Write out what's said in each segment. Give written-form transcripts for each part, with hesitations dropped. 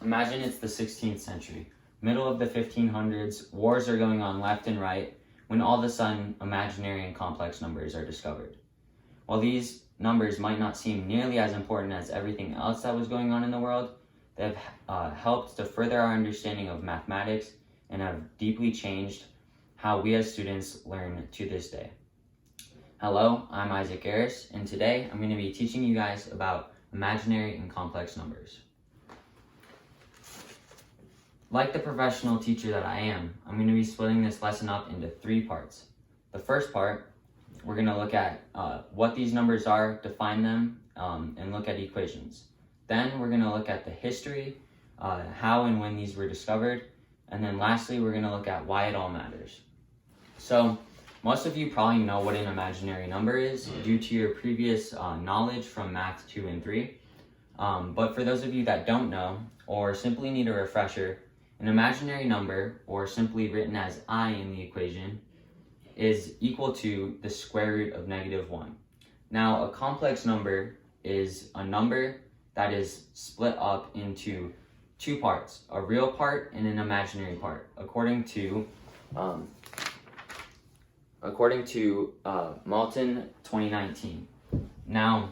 Imagine it's the 16th century, middle of the 1500s, wars are going on left and right, when all of a sudden imaginary and complex numbers are discovered. While these numbers might not seem nearly as important as everything else that was going on in the world, they've helped to further our understanding of mathematics and have deeply changed how we as students learn to this day. Hello, I'm Ayriss, and today I'm going to be teaching you guys about imaginary and complex numbers. Like the professional teacher that I am, I'm going to be splitting this lesson up into 3 parts. The first part, we're going to look at what these numbers are, define them, and look at equations. Then we're going to look at the history, how and when these were discovered, and then lastly we're going to look at why it all matters. So most of you probably know what an imaginary number is due to your previous knowledge from Math 2 and 3. But for those of you that don't know or simply need a refresher, an imaginary number, or simply written as I in the equation, is equal to the square root of -1. Now, a complex number is a number that is split up into 2 parts, a real part and an imaginary part, according to Malton 2019. Now,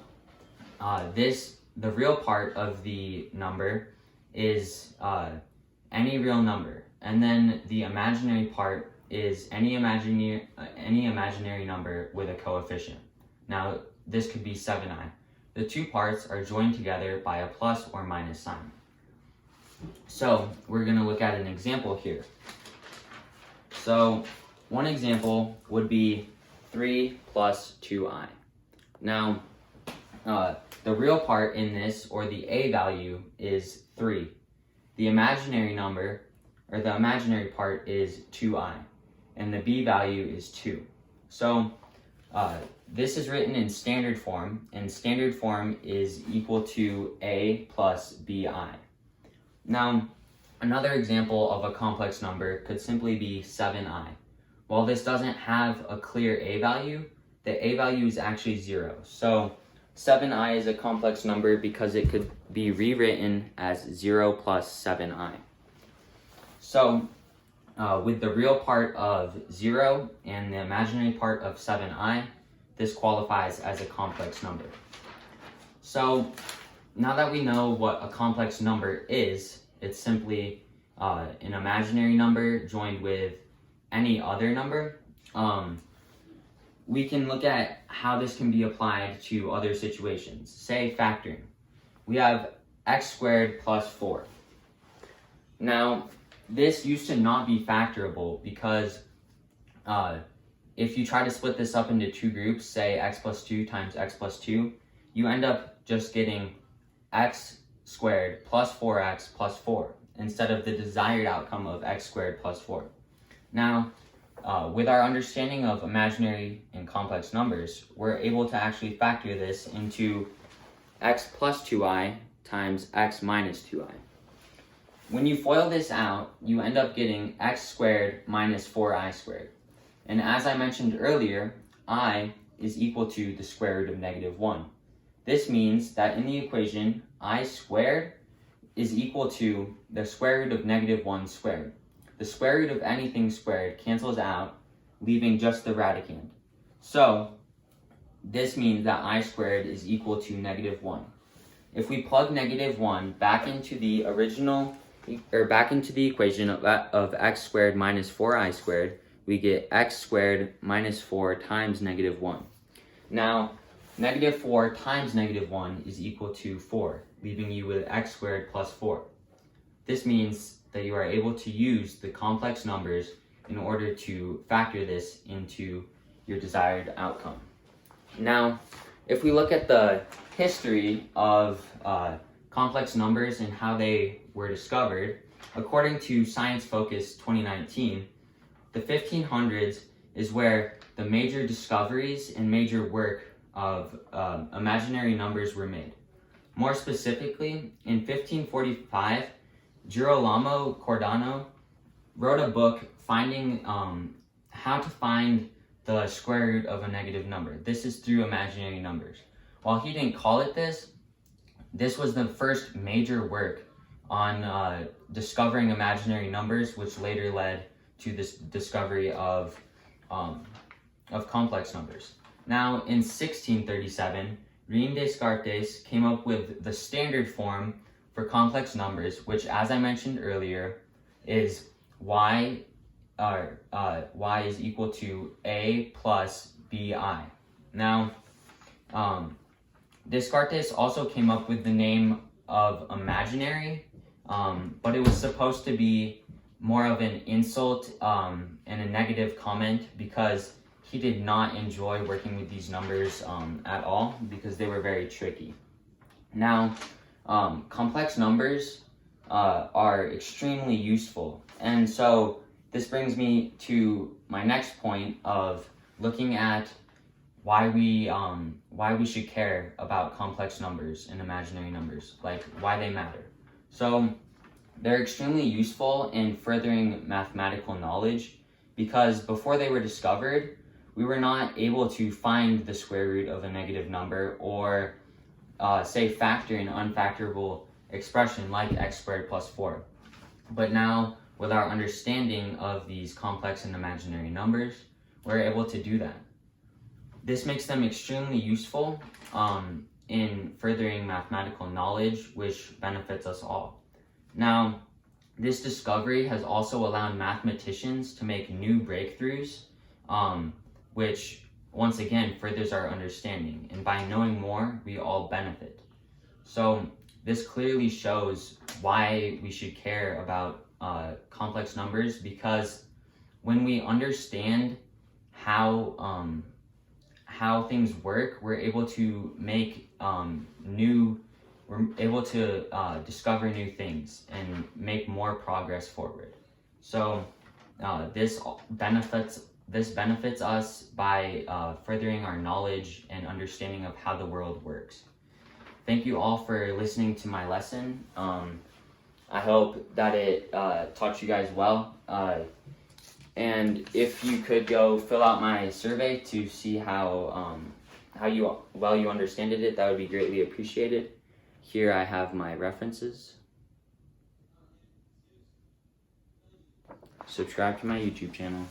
the real part of the number is any real number, and then the imaginary part is any imaginary number with a coefficient. Now, this could be 7i. The 2 parts are joined together by a plus or minus sign. So we're going to look at an example here. So one example would be 3 plus 2i. Now, the real part in this, or the a value, is 3. The imaginary number, or the imaginary part, is 2i, and the b value is 2. So this is written in standard form, and standard form is equal to a plus bi. Now, another example of a complex number could simply be 7i. While this doesn't have a clear a value, the a value is actually 0. So 7i is a complex number because it could be rewritten as 0 plus 7i. So with the real part of 0 and the imaginary part of 7i, this qualifies as a complex number. So now that we know what a complex number is, it's simply an imaginary number joined with any other number. We can look at how this can be applied to other situations. Say factoring. We have x squared plus 4. Now, this used to not be factorable because if you try to split this up into 2 groups, say x plus 2 times x plus 2, you end up just getting x squared plus 4x plus 4 instead of the desired outcome of x squared plus 4. Now, with our understanding of imaginary and complex numbers, we're able to actually factor this into x plus 2i times x minus 2i. When you FOIL this out, you end up getting x squared minus 4i squared. And as I mentioned earlier, I is equal to the square root of -1. This means that in the equation, I squared is equal to the square root of -1 squared. The square root of anything squared cancels out, leaving just the radicand. So this means that I squared is equal to -1. If we plug -1 back into the equation of x squared minus 4i squared, we get x squared minus 4 times -1. Now, -4 times -1 is equal to 4, leaving you with x squared plus 4. This means that you are able to use the complex numbers in order to factor this into your desired outcome. Now, if we look at the history of complex numbers and how they were discovered, according to Science Focus 2019, the 1500s is where the major discoveries and major work of imaginary numbers were made. More specifically, in 1545, Girolamo Cardano wrote a book finding how to find the square root of a negative number. This is through imaginary numbers. While he didn't call it this, this was the first major work on discovering imaginary numbers, which later led to this discovery of complex numbers. Now, in 1637, René Descartes came up with the standard form for complex numbers, which, as I mentioned earlier, is y is equal to a plus bi. Now, Descartes also came up with the name of imaginary, but it was supposed to be more of an insult and a negative comment, because he did not enjoy working with these numbers at all, because they were very tricky. Now, complex numbers are extremely useful, and so this brings me to my next point of looking at why we should care about complex numbers and imaginary numbers, like why they matter. So they're extremely useful in furthering mathematical knowledge, because before they were discovered, we were not able to find the square root of a negative number, or say factor an unfactorable expression like x squared plus 4. But now, with our understanding of these complex and imaginary numbers, we're able to do that. This makes them extremely useful in furthering mathematical knowledge, which benefits us all. Now, this discovery has also allowed mathematicians to make new breakthroughs, which once again furthers our understanding, and by knowing more, we all benefit. So this clearly shows why we should care about complex numbers, because when we understand how things work, we're able to make we're able to discover new things and make more progress forward. So this benefits us by furthering our knowledge and understanding of how the world works. Thank you all for listening to my lesson. I hope that it taught you guys well. And if you could go fill out my survey to see how well you understood it, that would be greatly appreciated. Here I have my references. Subscribe to my YouTube channel.